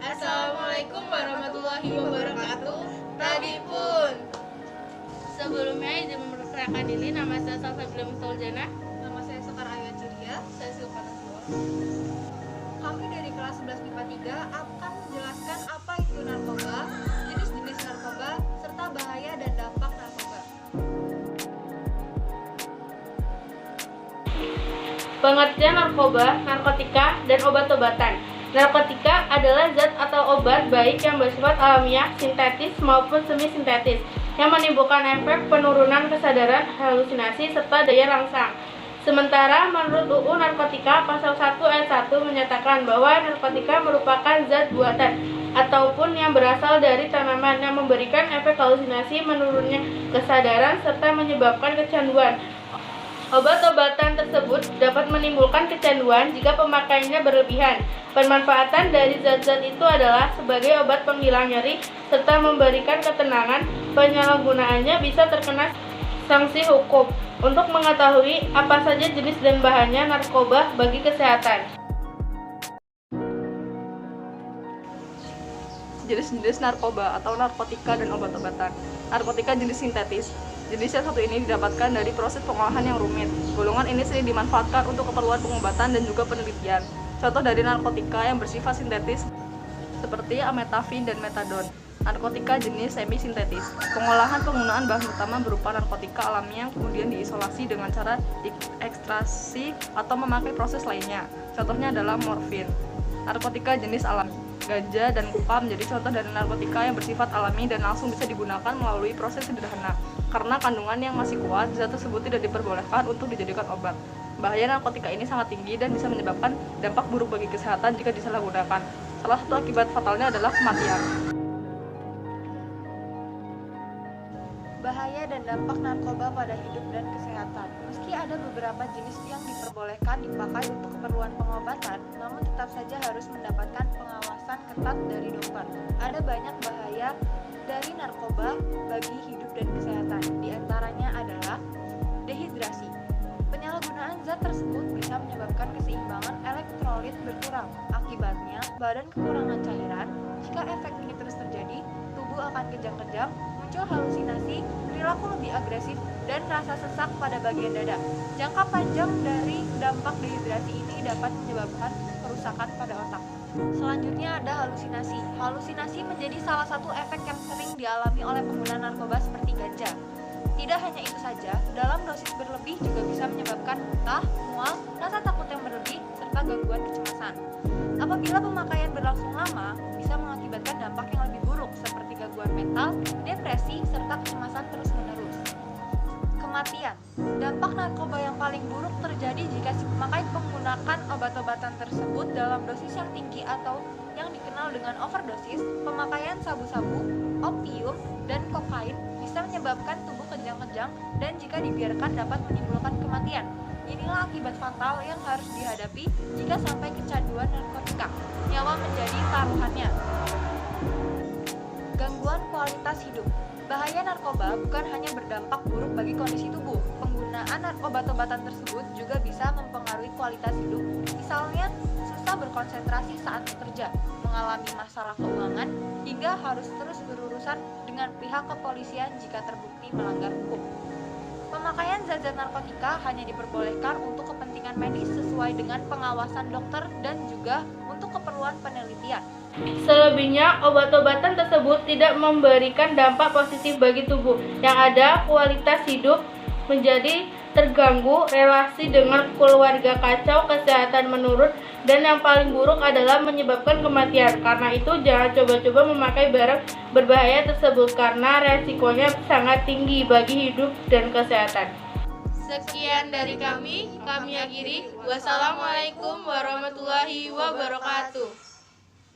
Assalamualaikum warahmatullahi wabarakatuh. Tadi pun. Sebelumnya izin memperkenalkan diri, nama saya Salsabila Mustaljana. Nama saya Sekar Ayat Ceria. Saya Silvana Nurul. Kami dari kelas 11 MIPA 3 akan menjelaskan apa itu narkoba, jenis-jenis narkoba, serta bahaya dan dampak narkoba. Pengertian narkoba, narkotika, dan obat-obatan. Narkotika adalah zat atau obat baik yang bersifat alamiah, sintetis maupun semi-sintetis, yang menimbulkan efek penurunan kesadaran, halusinasi, serta daya rangsang. Sementara menurut UU Narkotika pasal 1 ayat 1 menyatakan bahwa narkotika merupakan zat buatan ataupun yang berasal dari tanaman yang memberikan efek halusinasi, menurunnya kesadaran, serta menyebabkan kecanduan. Obat-obatan tersebut dapat menimbulkan kecanduan jika pemakaiannya berlebihan. Pemanfaatan dari zat-zat itu adalah sebagai obat penghilang nyeri serta memberikan ketenangan. Penyalahgunaannya bisa terkena sanksi hukum. Untuk mengetahui apa saja jenis dan bahannya narkoba bagi kesehatan. Jenis-jenis narkoba atau narkotika dan obat-obatan. Narkotika jenis sintetis. Jenis yang satu ini didapatkan dari proses pengolahan yang rumit. Golongan ini sering dimanfaatkan untuk keperluan pengobatan dan juga penelitian. Contoh dari narkotika yang bersifat sintetis seperti ametafin dan metadon. Narkotika jenis semi-sintetis. Pengolahan penggunaan bahan utama berupa narkotika alami yang kemudian diisolasi dengan cara ekstraksi atau memakai proses lainnya. Contohnya adalah morfin. Narkotika jenis alami. Ganja dan koka menjadi contoh dari narkotika yang bersifat alami dan langsung bisa digunakan melalui proses sederhana. Karena kandungan yang masih kuat, zat tersebut tidak diperbolehkan untuk dijadikan obat. Bahaya narkotika ini sangat tinggi dan bisa menyebabkan dampak buruk bagi kesehatan jika disalahgunakan. Salah satu akibat fatalnya adalah kematian. Bahaya dan dampak narkoba pada hidup dan kesehatan. Meski ada beberapa jenis yang diperbolehkan dipakai untuk keperluan pengobatan, namun tetap saja harus mendapatkan pengawasan ketat dari dokter. Ada banyak bahaya dari narkoba bagi hidup dan kesehatan. Di antaranya adalah dehidrasi. Penyalahgunaan zat tersebut bisa menyebabkan keseimbangan elektrolit berkurang. Akibatnya, badan kekurangan cairan. Jika efek ini terus terjadi, tubuh akan kejang-kejang, muncul halusinasi, perilaku lebih agresif, dan rasa sesak pada bagian dada. Jangka panjang dari dampak dehidrasi ini dapat menyebabkan kerusakan pada otak. Selanjutnya ada halusinasi. Halusinasi menjadi salah satu efek yang sering dialami oleh pengguna narkoba seperti ganja. Tidak hanya itu saja, dalam dosis berlebih juga bisa menyebabkan muntah, mual, rasa takut yang berlebih, serta gangguan kecemasan. Apabila pemakaian berlangsung lama, bisa mengakibatkan dampak yang lebih buruk seperti gangguan mental, depresi, serta kecemasan terus-menerus. Kematian. Dampak narkoba yang paling buruk terjadi jika si pemakai menggunakan obat-obatan tersebut dalam dosis yang tinggi atau yang dikenal dengan overdosis. Pemakaian sabu-sabu, opium, dan kokain bisa menyebabkan tubuh kejang-kejang dan jika dibiarkan dapat menimbulkan kematian. Inilah akibat fatal yang harus dihadapi jika sampai kecanduan narkotika. Nyawa menjadi taruhannya. Gangguan kualitas hidup. Bahaya narkoba bukan hanya berdampak buruk bagi kondisi tubuh. Penggunaan obat-obatan tersebut juga bisa mempengaruhi kualitas hidup. Misalnya, susah berkonsentrasi saat bekerja, mengalami masalah keuangan, hingga harus terus berurusan dengan pihak kepolisian jika terbukti melanggar hukum. Pemakaian zat-zat narkotika hanya diperbolehkan untuk kepentingan medis sesuai dengan pengawasan dokter dan juga untuk keperluan penelitian. Selebihnya, obat-obatan tersebut tidak memberikan dampak positif bagi tubuh. Yang ada, kualitas hidup menjadi terganggu, relasi dengan keluarga kacau, kesehatan menurun, dan yang paling buruk adalah menyebabkan kematian. Karena itu, jangan coba-coba memakai barang berbahaya tersebut karena resikonya sangat tinggi bagi hidup dan kesehatan. Sekian dari kami akhiri. Wassalamualaikum warahmatullahi wabarakatuh.